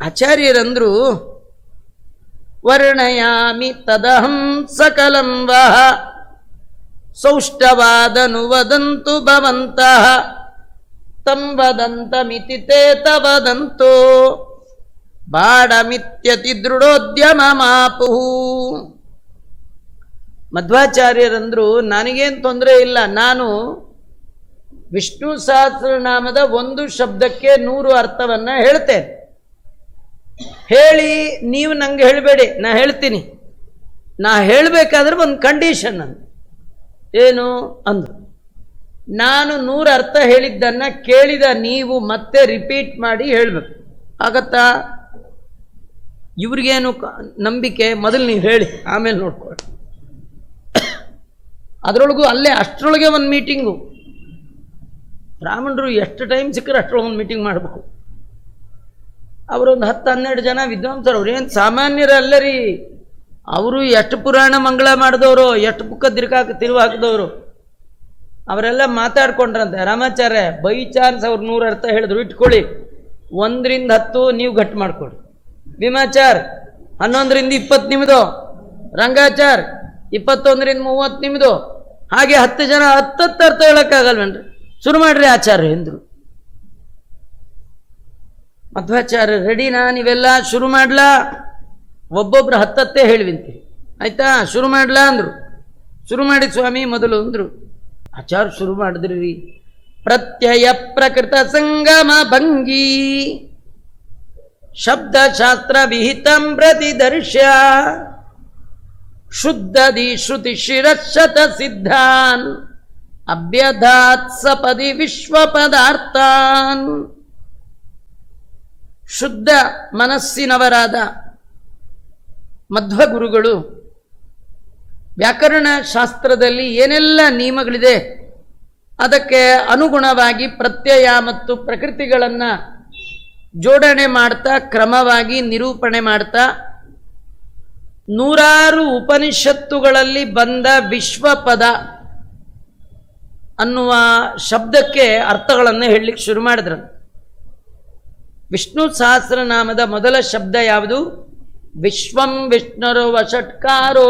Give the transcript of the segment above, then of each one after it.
ಆಚಾರ್ಯರಂದ್ರು ವರ್ಣಯಾಮಿ ತದಹಂ ಸಕಲಂ ವಹ ಸೌಷ್ಟವಾದನು ವದಂತು ಭವಂತಃ ತಂ ವದಂತಮಿತಿ ತೇ ತವದಂತೋ ಬಾಡಮಿತ್ಯತಿ ದೃಢೋದ್ಯಮಮಾಪುಃ. ಮಧ್ವಾಚಾರ್ಯರಂದ್ರು ನನಗೇನು ತೊಂದರೆ ಇಲ್ಲ, ನಾನು ವಿಷ್ಣು ಸಹಸ್ರನಾಮದ ಒಂದು ಶಬ್ದಕ್ಕೆ 100 ಅರ್ಥವನ್ನ ಹೇಳ್ತೇನೆ. ಹೇಳಿ ನೀವು ನಂಗೆ ಹೇಳಬೇಡಿ, ನಾ ಹೇಳ್ತೀನಿ. ನಾ ಹೇಳಬೇಕಾದ್ರೆ ಒಂದು ಕಂಡೀಷನ್ ಅಂತ ಏನು ಅಂದ್ರು, ನಾನು 100 ಅರ್ಥ ಹೇಳಿದ್ದನ್ನ ಕೇಳಿದ ನೀವು ಮತ್ತೆ ರಿಪೀಟ್ ಮಾಡಿ ಹೇಳಬೇಕು. ಆಗತ್ತಾ? ಇವ್ರಿಗೇನು ನಂಬಿಕೆ, ಮೊದಲು ನೀವು ಹೇಳಿ ಆಮೇಲೆ ನೋಡ್ಕೊಳ್ಳಿ. ಅದರೊಳಗೂ ಅಲ್ಲೇ ಅಷ್ಟರೊಳಗೆ ಒಂದು ಮೀಟಿಂಗು. ಬ್ರಾಹ್ಮಣರು ಎಷ್ಟು ಟೈಮ್ ಸಿಕ್ಕರೆ ಅಷ್ಟರೊಳಗೆ ಒಂದು ಮೀಟಿಂಗ್ ಮಾಡಬೇಕು. ಅವರೊಂದು 10-12 ಜನ ವಿದ್ವಾಂಸರು, ಅವ್ರೇನು ಸಾಮಾನ್ಯರಲ್ಲ ರೀ. ಅವರು ಎಷ್ಟು ಪುರಾಣ ಮಂಗಳ ಮಾಡಿದವರು, ಎಷ್ಟು ಬುಕ್ಕ ತಿರುವು ಹಾಕಿದವರು. ಅವರೆಲ್ಲ ಮಾತಾಡ್ಕೊಂಡ್ರಂತೆ. ರಾಮಾಚಾರ್ಯ ಬೈ ಚಾನ್ಸ್ ಅವ್ರು 100 ಅರ್ಥ ಹೇಳಿದ್ರು, ಇಟ್ಕೊಳ್ಳಿ, 1ರಿಂದ 10 ನೀವು ಗಟ್ಟಿ ಮಾಡ್ಕೊಳ್ಳಿ. ಭೀಮಾಚಾರ್ 11ರಿಂದ 20 ನಿಮ್ಮದು, ರಂಗಾಚಾರ್ 21ರಿಂದ 30 ನಿಮ್ಮದು. ಹಾಗೆ 10 ಜನ 10 ಅರ್ಥ ಹೇಳೋಕ್ಕಾಗಲ್ವೇನ್ರಿ? ಶುರು ಮಾಡ್ರಿ ಆಚಾರ್ಯ ಎಂದರು. ಮಧ್ವಾಚಾರ್ಯ ರೆಡಿನಾ, ನೀವೆಲ್ಲ ಶುರು ಮಾಡ್ಲಾ? ಒಬ್ಬೊಬ್ರು 10 ಹೇಳಿವಿಂತೆ. ಆಯ್ತಾ, ಶುರು ಮಾಡ್ಲಾ ಅಂದರು. ಶುರು ಮಾಡಿ ಸ್ವಾಮಿ ಮೊದಲು ಅಂದರು. ಆಚಾರ್ಯ ಶುರು ಮಾಡಿದ್ರಿ. ಪ್ರತ್ಯಯ ಪ್ರಕೃತ ಸಂಗಮ ಭಂಗಿ ಶಬ್ದಶಾಸ್ತ್ರ ವಿಹಿತಂ ಪ್ರತಿದರ್ಶ್ಯ ಶುದ್ಧದಿ ಶ್ರುತಿ ಶಿರಶತ ಸಿದ್ಧಾನ್ ಅಭ್ಯಧಾತ್ ಸಪದಿ ವಿಶ್ವ ಪದಾರ್ಥಾನ್. ಶುದ್ಧ ಮನಸ್ಸಿನವರಾದ ಮಧ್ವಗುರುಗಳು ವ್ಯಾಕರಣ ಶಾಸ್ತ್ರದಲ್ಲಿ ಏನೆಲ್ಲ ನಿಯಮಗಳಿದೆ ಅದಕ್ಕೆ ಅನುಗುಣವಾಗಿ ಪ್ರತ್ಯಯ ಮತ್ತು ಪ್ರಕೃತಿಗಳನ್ನು ಜೋಡಣೆ ಮಾಡ್ತಾ ಕ್ರಮವಾಗಿ ನಿರೂಪಣೆ ಮಾಡ್ತಾ 100 ಉಪನಿಷತ್ತುಗಳಲ್ಲಿ ಬಂದ ವಿಶ್ವಪದ ಅನ್ನುವ ಶಬ್ದಕ್ಕೆ ಅರ್ಥಗಳನ್ನು ಹೇಳಲಿಕ್ಕೆ ಶುರು ಮಾಡಿದ್ರು. ವಿಷ್ಣು ಸಹಸ್ರನಾಮದ ಮೊದಲ ಶಬ್ದ ಯಾವುದು? ವಿಶ್ವಂ ವಿಷ್ಣುರು ವಷಟ್ಕಾರೋ.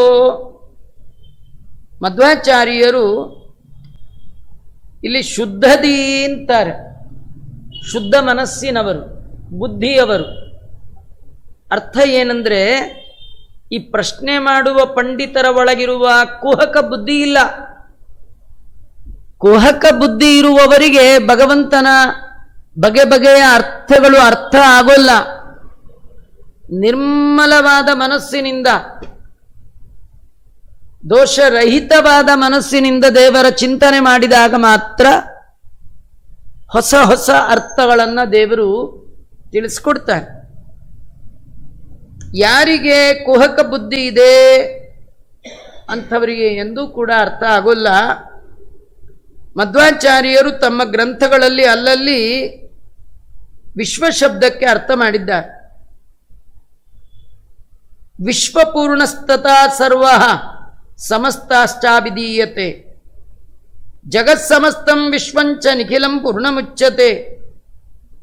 ಮಧ್ವಾಚಾರ್ಯರು ಇಲ್ಲಿ ಶುದ್ಧದಿ ಅಂತಾರೆ. ಶುದ್ಧ ಮನಸ್ಸಿನವರು, ಬುದ್ಧಿಯವರು. ಅರ್ಥ ಏನಂದ್ರೆ, ಈ ಪ್ರಶ್ನೆ ಮಾಡುವ ಪಂಡಿತರ ಒಳಗಿರುವ ಕುಹಕ ಬುದ್ಧಿ ಇಲ್ಲ. ಕುಹಕ ಬುದ್ಧಿ ಇರುವವರಿಗೆ ಭಗವಂತನ ಬಗೆ ಬಗೆಯ ಅರ್ಥಗಳು ಅರ್ಥ ಆಗೋಲ್ಲ. ನಿರ್ಮಲವಾದ ಮನಸ್ಸಿನಿಂದ, ದೋಷರಹಿತವಾದ ಮನಸ್ಸಿನಿಂದ ದೇವರ ಚಿಂತನೆ ಮಾಡಿದಾಗ ಮಾತ್ರ ಹೊಸ ಹೊಸ ಅರ್ಥಗಳನ್ನು ದೇವರು ತಿಳಿಸ್ಕೊಡ್ತಾರೆ. ಯಾರಿಗೆ ಕುಹಕ ಬುದ್ಧಿ ಇದೆ ಅಂಥವರಿಗೆ ಎಂದೂ ಕೂಡ ಅರ್ಥ ಆಗೋಲ್ಲ. ಮಧ್ವಾಚಾರ್ಯರು ತಮ್ಮ ಗ್ರಂಥಗಳಲ್ಲಿ ಅಲ್ಲಲ್ಲಿ ವಿಶ್ವ ಶಬ್ದಕ್ಕೆ ಅರ್ಥ ಮಾಡಿದ್ದಾರೆ. ವಿಶ್ವಪೂರ್ಣಸ್ತತಾ ಸರ್ವ ಸಮಸ್ತಾಶ್ಚಾಭಿಧೀಯತೆ ಜಗತ್ಸಮಸ್ತಂ ವಿಶ್ವಂಚ ನಿಖಿಲಂ ಪೂರ್ಣಮುಚ್ಯತೆ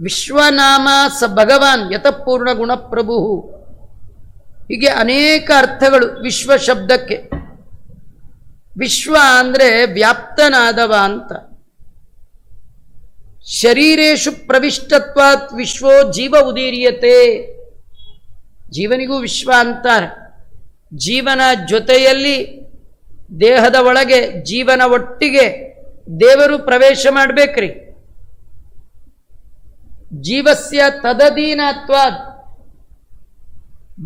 ವಿಶ್ವನಾಮ ಸ ಭಗವಾನ್ ಯತಃಪೂರ್ಣ ಗುಣಪ್ರಭು. ಹೀಗೆ ಅನೇಕ ಅರ್ಥಗಳು ವಿಶ್ವ ಶಬ್ದಕ್ಕೆ. ವಿಶ್ವ ಅಂದರೆ ವ್ಯಾಪ್ತನಾದವ ಅಂತ. ಶರೀರೇಶು ಪ್ರವಿಷ್ಟತ್ವಾತ್ ವಿಶ್ವೋ ಜೀವ ಉದೀರ್ಯತೆ. ಜೀವನಿಗೂ ವಿಶ್ವ ಅಂತಾರೆ. ಜೀವನ ಜೊತೆಯಲ್ಲಿ ದೇಹದ ಒಳಗೆ ಜೀವನ ಒಟ್ಟಿಗೆ ದೇವರು ಪ್ರವೇಶ ಮಾಡಬೇಕ್ರಿ. ಜೀವಸ್ಯ ತದಧೀನತ್ವಾತ್,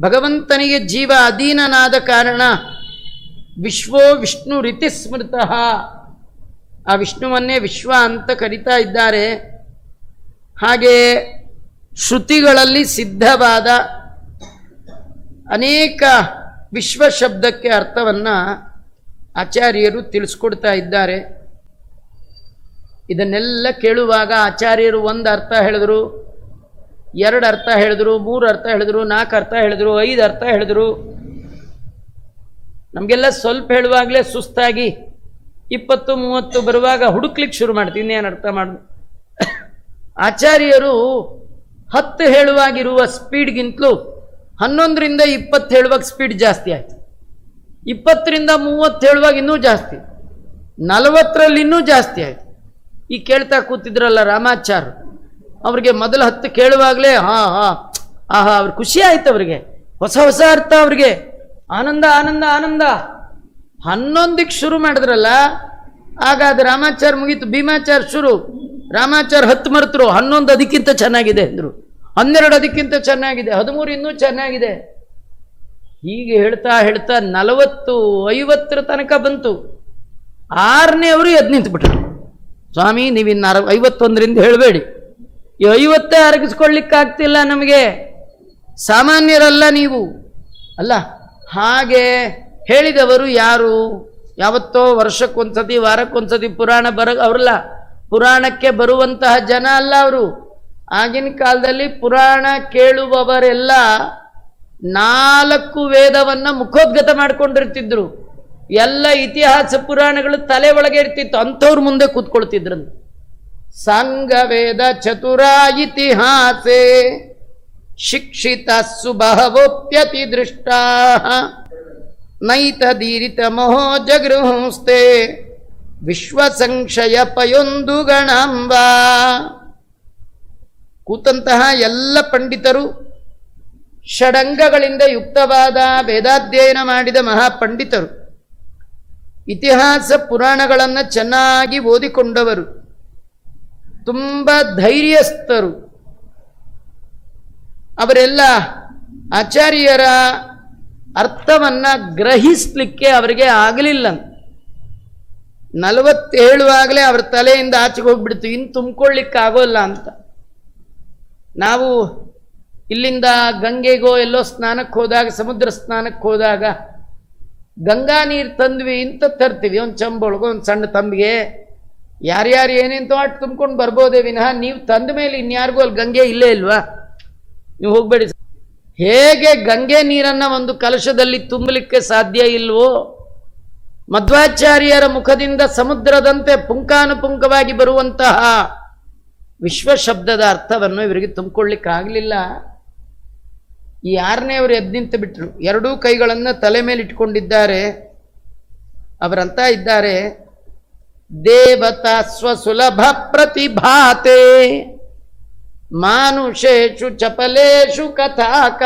ಭಗವಂತನಿಗೆ ಜೀವ ಅಧೀನನಾದ ಕಾರಣ ವಿಶ್ವೋ ವಿಷ್ಣು ರೀತಿ ಸ್ಮೃತಃ, ಆ ವಿಷ್ಣುವನ್ನೇ ವಿಶ್ವ ಅಂತ ಕರೀತಾ ಇದ್ದಾರೆ. ಹಾಗೆ ಶ್ರುತಿಗಳಲ್ಲಿ ಸಿದ್ಧವಾದ ಅನೇಕ ವಿಶ್ವ ಶಬ್ದಕ್ಕೆ ಅರ್ಥವನ್ನು ಆಚಾರ್ಯರು ತಿಳಿಸ್ಕೊಡ್ತಾ ಇದ್ದಾರೆ. ಇದನ್ನೆಲ್ಲ ಕೇಳುವಾಗ ಆಚಾರ್ಯರು 1 ಅರ್ಥ ಹೇಳಿದ್ರು, 2 ಅರ್ಥ ಹೇಳಿದ್ರು, 3 ಅರ್ಥ ಹೇಳಿದ್ರು, 4 ಅರ್ಥ ಹೇಳಿದ್ರು, 5 ಅರ್ಥ ಹೇಳಿದ್ರು. ನಮಗೆಲ್ಲ ಸ್ವಲ್ಪ ಹೇಳುವಾಗಲೇ ಸುಸ್ತಾಗಿ 20-30 ಬರುವಾಗ ಹುಡುಕ್ಲಿಕ್ಕೆ ಶುರು ಮಾಡ್ತೀನಿ, ಇನ್ನೇನು ಅರ್ಥ ಮಾಡ. ಆಚಾರ್ಯರು 10 ಹೇಳುವಾಗಿರುವ ಸ್ಪೀಡ್ಗಿಂತಲೂ 11ರಿಂದ 20 ಹೇಳುವಾಗ ಸ್ಪೀಡ್ ಜಾಸ್ತಿ ಆಯಿತು. 20ರಿಂದ 30 ಹೇಳುವಾಗ ಇನ್ನೂ ಜಾಸ್ತಿ, 40ರಲ್ಲಿ ಇನ್ನೂ ಜಾಸ್ತಿ ಆಯಿತು. ಈ ಕೇಳ್ತಾ ಕೂತಿದ್ರಲ್ಲ ರಾಮಾಚಾರ್ಯ, ಅವ್ರಿಗೆ ಮೊದಲು 10 ಕೇಳುವಾಗಲೇ ಅವ್ರ ಖುಷಿ ಆಯ್ತು, ಅವ್ರಿಗೆ ಹೊಸ ಹೊಸ ಅರ್ಥ, ಅವ್ರಿಗೆ ಆನಂದ ಆನಂದ ಆನಂದ. 11ಕ್ಕೆ ಶುರು ಮಾಡಿದ್ರಲ್ಲ, ಆಗ ಅದು ರಾಮಾಚಾರ್ಯ ಮುಗೀತು, ಭೀಮಾಚಾರ್ಯ ಶುರು. ರಾಮಾಚಾರ್ಯ 10 ಮರೆತರು, 11 ಅದಕ್ಕಿಂತ ಚೆನ್ನಾಗಿದೆ ಅಂದರು, 12 ಅದಕ್ಕಿಂತ ಚೆನ್ನಾಗಿದೆ, 13 ಇನ್ನೂ ಚೆನ್ನಾಗಿದೆ. ಹೀಗೆ ಹೇಳ್ತಾ ಹೇಳ್ತಾ 40, 50 ತನಕ ಬಂತು. 6ನೇ ಅವರು ಎದ್ದು ನಿಂತುಬಿಟ್ರು. ಸ್ವಾಮಿ ನೀವಿನ್ನು 51ರಿಂದ ಹೇಳಬೇಡಿ, ಈ 50 ಅರಗಿಸ್ಕೊಳ್ಳಿಕ್ಕಾಗ್ತಿಲ್ಲ ನಮಗೆ, ಸಾಮಾನ್ಯರಲ್ಲ ನೀವು ಅಲ್ಲ. ಹಾಗೆ ಹೇಳಿದವರು ಯಾರು? ಯಾವತ್ತೋ ವರ್ಷಕ್ಕೊಂದ್ಸತಿ ವಾರಕ್ಕೊಂದ್ಸತಿ ಪುರಾಣ ಅವರಲ್ಲ, ಪುರಾಣಕ್ಕೆ ಬರುವಂತಹ ಜನ ಅಲ್ಲ ಅವರು. ಆಗಿನ ಕಾಲದಲ್ಲಿ ಪುರಾಣ ಕೇಳುವವರೆಲ್ಲ 4 ವೇದವನ್ನ ಮುಖೋದ್ಗತ ಮಾಡ್ಕೊಂಡಿರ್ತಿದ್ರು. ಎಲ್ಲ ಇತಿಹಾಸ ಪುರಾಣಗಳು ತಲೆ ಒಳಗೆ ಇರ್ತಿತ್ತು, ಅಂಥವ್ರು ಮುಂದೆ ಕೂತ್ಕೊಳ್ತಿದ್ರಂತ. ಸಾಂಗ ವೇದ ಚತುರ ಇತಿಹಾಸೆ ಶಿಕ್ಷಿತ ಸುಬಹವೋಪ್ಯತಿ ದೃಷ್ಟ ನೈತದೀರಿತ ಮಹೋ ಜಗೃಹಂಸ್ತೆ ವಿಶ್ವ ಸಂಶಯ ಪಯೊಂದು ಗಣಾಂಬ. ಕೂತಂತಹ ಎಲ್ಲ ಪಂಡಿತರು, ಷಡಂಗಗಳಿಂದ ಯುಕ್ತವಾದ ವೇದಾಧ್ಯಯನ ಮಾಡಿದ ಮಹಾಪಂಡಿತರು, ಇತಿಹಾಸ ಪುರಾಣಗಳನ್ನು ಚೆನ್ನಾಗಿ ಓದಿಕೊಂಡವರು, ತುಂಬ ಧೈರ್ಯಸ್ಥರು. ಅವರೆಲ್ಲ ಆಚಾರ್ಯರ ಅರ್ಥವನ್ನು ಗ್ರಹಿಸಲಿಕ್ಕೆ ಅವರಿಗೆ ಆಗಲಿಲ್ಲ. 40 ಹೇಳುವಾಗಲೇ ಅವರ ತಲೆಯಿಂದ ಆಚೆಗೆ ಹೋಗ್ಬಿಡ್ತು, ಇನ್ನು ತುಂಬಿಕೊಳ್ಳಿಕ್ಕಾಗೋಲ್ಲ ಅಂತ. ನಾವು ಇಲ್ಲಿಂದ ಗಂಗೆಗೋ ಎಲ್ಲೋ ಸ್ನಾನಕ್ಕೆ ಹೋದಾಗ, ಸಮುದ್ರ ಸ್ನಾನಕ್ಕೆ ಹೋದಾಗ ಗಂಗಾ ನೀರು ತಂದ್ವಿ ಅಂತ ತರ್ತೀವಿ, ಒಂದು ಚಂಬೊಳಗೋ ಒಂದು ಸಣ್ಣ ತಂಬಿಗೆ, ಯಾರ್ಯಾರು ಏನೇಂತೋ ಅಟ್ಟು ತುಂಬ್ಕೊಂಡು ಬರ್ಬೋದೇ ವಿನಃ ನೀವು ತಂದ ಮೇಲೆ ಇನ್ಯಾರಿಗೂ ಅಲ್ಲಿ ಗಂಗೆ ಇಲ್ಲೇ ಇಲ್ವಾ? ನೀವು ಹೋಗಬೇಡಿ. ಹೇಗೆ ಗಂಗೆ ನೀರನ್ನು ಒಂದು ಕಲಶದಲ್ಲಿ ತುಂಬಲಿಕ್ಕೆ ಸಾಧ್ಯ ಇಲ್ವೋ, ಮಧ್ವಾಚಾರ್ಯರ ಮುಖದಿಂದ ಸಮುದ್ರದಂತೆ ಪುಂಖಾನುಪುಂಖವಾಗಿ ಬರುವಂತಹ ವಿಶ್ವ ಶಬ್ದದ ಅರ್ಥವನ್ನು ಇವರಿಗೆ ತುಂಬಿಕೊಳ್ಳಿಕ್ಕಾಗಲಿಲ್ಲ. ಈ 6ನೇ ಅವರು ಎದ್ದು ನಿಂತು ಬಿಟ್ಟರು, 2 ಕೈಗಳನ್ನು ತಲೆ ಮೇಲೆ ಇಟ್ಕೊಂಡಿದ್ದಾರೆ. ಅವರಂತ ಇದ್ದಾರೆ, ದೇವತಾ ಸ್ವಸುಲಭ ಪ್ರತಿಭಾತೆ ಮಾನುಷೇಷು ಚಪಲೇಷು ಕಥಾಕ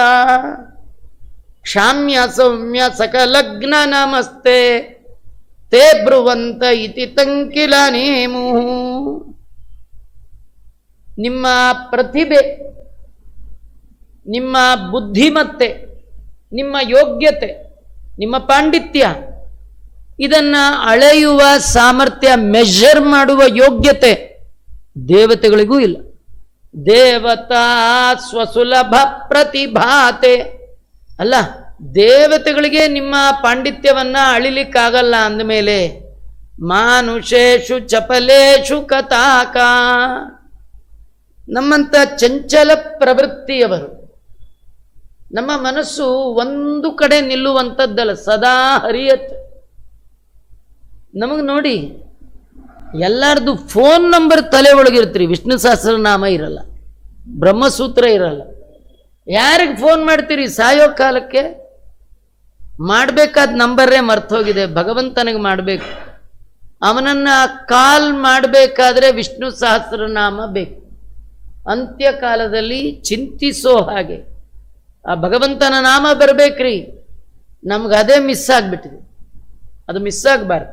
ಕ್ಷಾಮ್ಯ ಸೌಮ್ಯ ಸಕಲಗ್ನ ನಮಸ್ತೆ ತೇ ಬ್ರುವಂತ ಇತಿ ತಂಕಿಲ ನೇಮು. ನಿಮ್ಮ ಪ್ರತಿಭೆ, ನಿಮ್ಮ ಬುದ್ಧಿಮತ್ತೆ, ನಿಮ್ಮ ಯೋಗ್ಯತೆ, ನಿಮ್ಮ ಪಾಂಡಿತ್ಯ, ಇದನ್ನು ಅಳೆಯುವ ಸಾಮರ್ಥ್ಯ, ಮೆಷರ್ ಮಾಡುವ ಯೋಗ್ಯತೆ ದೇವತೆಗಳಿಗೂ ಇಲ್ಲ. ದೇವತಾ ಸ್ವಸುಲಭ ಪ್ರತಿಭಾತೆ ಅಲ್ಲ, ದೇವತೆಗಳಿಗೆ ನಿಮ್ಮ ಪಾಂಡಿತ್ಯವನ್ನು ಅಳಿಲಿಕ್ಕಾಗಲ್ಲ ಅಂದಮೇಲೆ ಮಾನುಷೇಷು ಚಪಲೇಷು ಕಥಾಕ. ನಮ್ಮಂಥ ಚಂಚಲ ಪ್ರವೃತ್ತಿಯವರು, ನಮ್ಮ ಮನಸ್ಸು ಒಂದು ಕಡೆ ನಿಲ್ಲುವಂಥದ್ದಲ್ಲ, ಸದಾ ಹರಿಯತ್ತೆ. ನಮಗೆ ನೋಡಿ, ಎಲ್ಲರದು ಫೋನ್ ನಂಬರ್ ತಲೆ ಒಳಗಿರ್ತೀರಿ, ವಿಷ್ಣು ಸಹಸ್ರನಾಮ ಇರಲ್ಲ, ಬ್ರಹ್ಮಸೂತ್ರ ಇರಲ್ಲ. ಯಾರಿಗೆ ಫೋನ್ ಮಾಡ್ತೀರಿ? ಸಾಯೋ ಕಾಲಕ್ಕೆ ಮಾಡಬೇಕಾದ ನಂಬರೇ ಮರ್ತೋಗಿದೆ, ಭಗವಂತನಿಗೆ ಮಾಡಬೇಕು. ಅವನನ್ನು ಕಾಲ್ ಮಾಡಬೇಕಾದ್ರೆ ವಿಷ್ಣು ಸಹಸ್ರನಾಮ ಬೇಕು. ಅಂತ್ಯಕಾಲದಲ್ಲಿ ಚಿಂತಿಸೋ ಹಾಗೆ ಆ ಭಗವಂತನ ನಾಮ ಬರಬೇಕ್ರಿ. ನಮ್ಗೆ ಅದೇ ಮಿಸ್ ಆಗಿಬಿಟ್ಟಿದೆ, ಅದು ಮಿಸ್ ಆಗಬಾರ್ದು.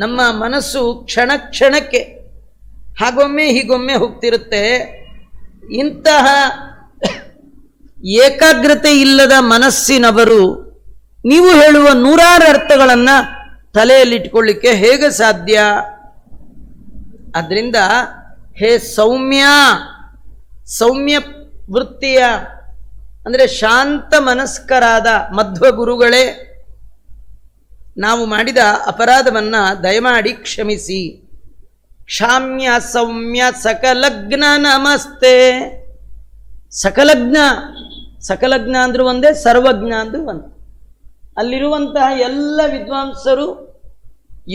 ನಮ್ಮ ಮನಸ್ಸು ಕ್ಷಣ ಕ್ಷಣಕ್ಕೆ ಹಾಗೊಮ್ಮೆ ಹೀಗೊಮ್ಮೆ ಹೋಗ್ತಿರುತ್ತೆ. ಇಂತಹ ಏಕಾಗ್ರತೆ ಇಲ್ಲದ ಮನಸ್ಸಿನವರು ನೀವು ಹೇಳುವ 100 ಅರ್ಥಗಳನ್ನು ತಲೆಯಲ್ಲಿಟ್ಕೊಳ್ಳಿಕ್ಕೆ ಹೇಗೆ ಸಾಧ್ಯ? ಅದರಿಂದ ಹೇ ಸೌಮ್ಯ ವೃತ್ತಿಯ ಅಂದರೆ ಶಾಂತ ಮನಸ್ಕರಾದ ಮಧ್ವ ಗುರುಗಳೇ, ನಾವು ಮಾಡಿದ ಅಪರಾಧವನ್ನು ದಯಮಾಡಿ ಕ್ಷಮಿಸಿ. ಕ್ಷಾಮ್ಯ ಸೌಮ್ಯ ಸಕಲಗ್ನ ನಮಸ್ತೆ. ಸಕಲಜ್ಞ ಅಂದ್ರೂ ಒಂದೇ, ಸರ್ವಜ್ಞ ಅಂದ್ರೂ ಒಂದೇ. ಅಲ್ಲಿರುವಂತಹ ಎಲ್ಲ ವಿದ್ವಾಂಸರು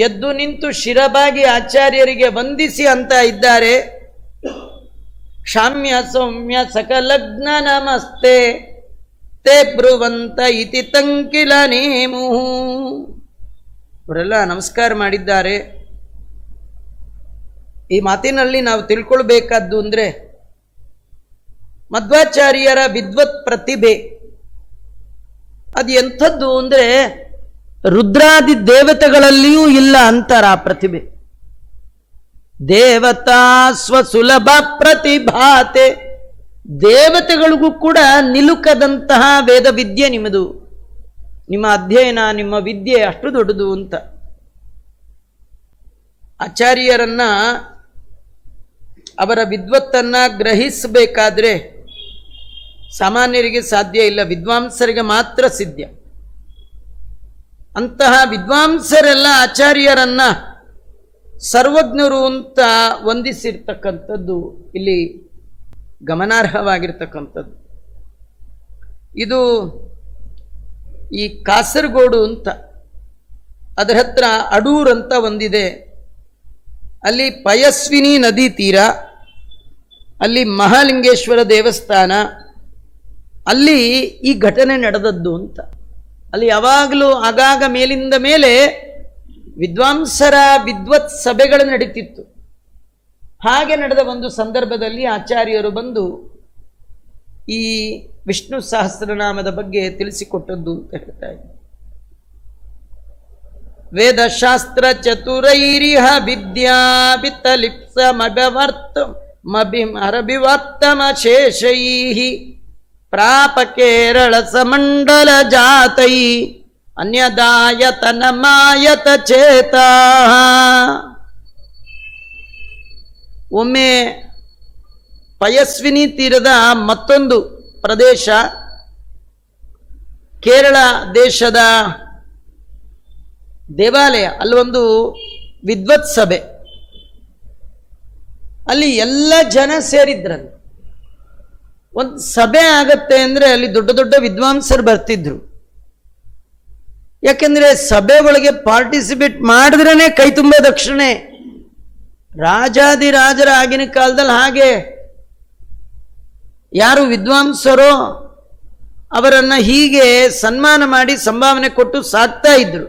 ಎದ್ದು ನಿಂತು ಶಿರಬಾಗಿ ಆಚಾರ್ಯರಿಗೆ ವಂದಿಸಿ ಅಂತ ಇದ್ದಾರೆ. ಕ್ಷಾಮ್ಯ ಸೌಮ್ಯ ಸಕಲಗ್ನ ನಮಸ್ತೆ ತೇ ಬ್ರುವಂತ ಇತಿ ತಂಕಿಲ ನೇಮು. ಅವರೆಲ್ಲ ನಮಸ್ಕಾರ ಮಾಡಿದ್ದಾರೆ. ಈ ಮಾತಿನಲ್ಲಿ ನಾವು ತಿಳ್ಕೊಳ್ಬೇಕಾದ್ದು ಅಂದರೆ ಮಧ್ವಾಚಾರ್ಯರ ವಿದ್ವತ್ ಪ್ರತಿಭೆ ಅದು ಎಂಥದ್ದು ಅಂದರೆ ರುದ್ರಾದಿ ದೇವತೆಗಳಲ್ಲಿಯೂ ಇಲ್ಲ ಅಂತಾರ ಆ ಪ್ರತಿಭೆ. ದೇವತಾ ಸ್ವಸುಲಭ ಪ್ರತಿಭಾತೆ, ದೇವತೆಗಳಿಗೂ ಕೂಡ ನಿಲುಕದಂತಹ ವೇದ ವಿದ್ಯೆ ನಿಮ್ಮದು, ನಿಮ್ಮ ಅಧ್ಯಯನ ನಿಮ್ಮ ವಿದ್ಯೆ ಅಷ್ಟು ದೊಡ್ಡದು ಅಂತ. ಆಚಾರ್ಯರನ್ನ ಅವರ ವಿದ್ವತ್ತನ್ನ ಗ್ರಹಿಸಬೇಕಾದ್ರೆ ಸಾಮಾನ್ಯರಿಗೆ ಸಾಧ್ಯ ಇಲ್ಲ, ವಿದ್ವಾಂಸರಿಗೆ ಮಾತ್ರ ಸಿದ್ಧ. ಅಂತಹ ವಿದ್ವಾಂಸರೆಲ್ಲ ಆಚಾರ್ಯರನ್ನ ಸರ್ವಜ್ಞರು ಅಂತ ವಂದಿಸಿರ್ತಕ್ಕಂಥದ್ದು ಇಲ್ಲಿ ಗಮನಾರ್ಹವಾಗಿರ್ತಕ್ಕಂಥದ್ದು. ಇದು ಈ ಕಾಸರಗೋಡು ಅಂತ ಅದರ ಹತ್ರ ಅಡೂರ್ ಅಂತ ಒಂದಿದೆ. ಅಲ್ಲಿ ಪಯಸ್ವಿನಿ ನದಿ ತೀರ, ಅಲ್ಲಿ ಮಹಾಲಿಂಗೇಶ್ವರ ದೇವಸ್ಥಾನ, ಅಲ್ಲಿ ಈ ಘಟನೆ ನಡೆದದ್ದು ಅಂತ. ಅಲ್ಲಿ ಯಾವಾಗಲೂ ಆಗಾಗ ಮೇಲಿಂದ ಮೇಲೆ ವಿದ್ವಾಂಸರ ವಿದ್ವತ್ ಸಭೆಗಳು ನಡೀತಿತ್ತು. ಹಾಗೆ ನಡೆದ ಒಂದು ಸಂದರ್ಭದಲ್ಲಿ ಆಚಾರ್ಯರು ಬಂದು ಈ ವಿಷ್ಣು ಸಹಸ್ರನಾಮದ ಬಗ್ಗೆ ತಿಳಿಸಿಕೊಟ್ಟದ್ದು ಅಂತ ಹೇಳ್ತಾ ಇದ್ದಾರೆ. ವೇದಶಾಸ್ತ್ರ ಚತುರೈರಿಹ ವಿದ್ಯಾ ವಿತ್ತಲಿಪ್ಸ ಮಭಿವರ್ತಮ ಶೇಷೈಹಿ ಪ್ರಾಪ ಕೇರಳ ಸಮಂಡಲ ಜಾತೈ ಅನ್ಯದಾಯತನ ಮಾಯತ ಚೇತ. ಒಮ್ಮೆ ಪಯಸ್ವಿನಿ ತೀರದ ಮತ್ತೊಂದು ಪ್ರದೇಶ, ಕೇರಳ ದೇಶದ ದೇವಾಲಯ, ಅಲ್ಲೊಂದು ವಿದ್ವತ್ ಸಭೆ, ಅಲ್ಲಿ ಎಲ್ಲ ಜನ ಸೇರಿದ್ರಲ್ಲಿ. ಒಂದು ಸಭೆ ಆಗತ್ತೆ ಅಂದರೆ ಅಲ್ಲಿ ದೊಡ್ಡ ದೊಡ್ಡ ವಿದ್ವಾಂಸರು ಬರ್ತಿದ್ರು. ಯಾಕೆಂದ್ರೆ ಸಭೆ ಒಳಗೆ ಪಾರ್ಟಿಸಿಪೇಟ್ ಮಾಡಿದ್ರೇ ಕೈ ತುಂಬ ದಕ್ಷಿಣೆ. ರಾಜಾದಿರಾಜರ ಆಗಿನ ಕಾಲದಲ್ಲಿ ಹಾಗೆ ಯಾರು ವಿದ್ವಾಂಸರೋ ಅವರನ್ನು ಹೀಗೆ ಸನ್ಮಾನ ಮಾಡಿ ಸಂಭಾವನೆ ಕೊಟ್ಟು ಸಾಕ್ತಾ ಇದ್ರು.